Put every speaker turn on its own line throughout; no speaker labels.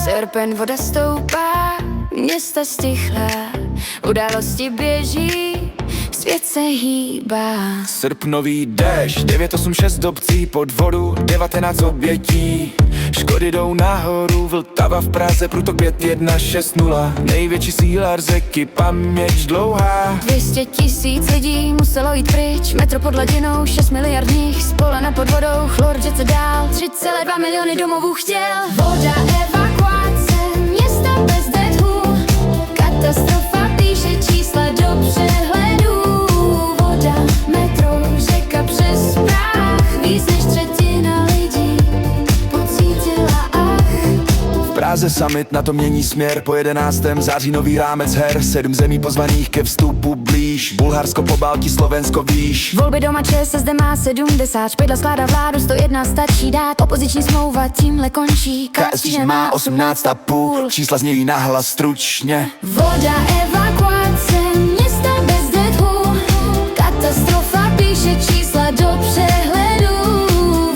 Srpen, voda stoupá, města stichla, události běží, svět se hýbá.
Srpnový déšť, 986 obcí pod vodu, 19 obětí. Škody jdou nahoru, Vltava v Praze, průtok 5160. Největší síla řeky, paměť dlouhá.
200 000 lidí muselo jít pryč, metro pod hladinou, 6 miliard nich, spolena pod vodou, chlor řece dál, 3,2 miliony domovů chtěl. Voda, evakuace, města bez detů, katastrofa píše čísla do přehledu. Voda, metro, řeka přes prach, víc než třetina lidí pocítila ach.
V Praze summit, na to mění směr, po 11. září nový rámec her. 7 zemí pozvaných ke vstupu blíž, Bulharsko, Pobaltí, Slovensko výš.
Volby doma ČSSD má 70, Špidla skládá vládu, 101 stačí dát. Opoziční smlouva tímhle končí,
KSČ má 18,5, čísla znějí nahlas stručně.
Voda, evakuace, města bez detů, katastrofa píše čísla do přehledu.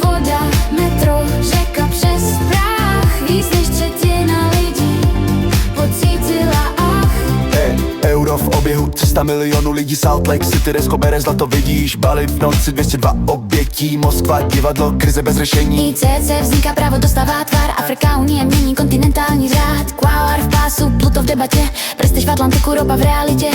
Voda, metro, řeka přes prach, víc než třetina lidí pocítila ach.
Euro v oběhu, 300 milionů lidí, Salt Lake City, Resko bere zlato, vidíš. Bali v noci, 202 obětí, Moskva, divadlo, krize bez řešení.
ICC vzniká, právo dostává tvar, Afrika, Unie mění kontinentální řád. Kuala v pásu, Pluto v debatě, prestiž v Atlantiku, ropa v realitě.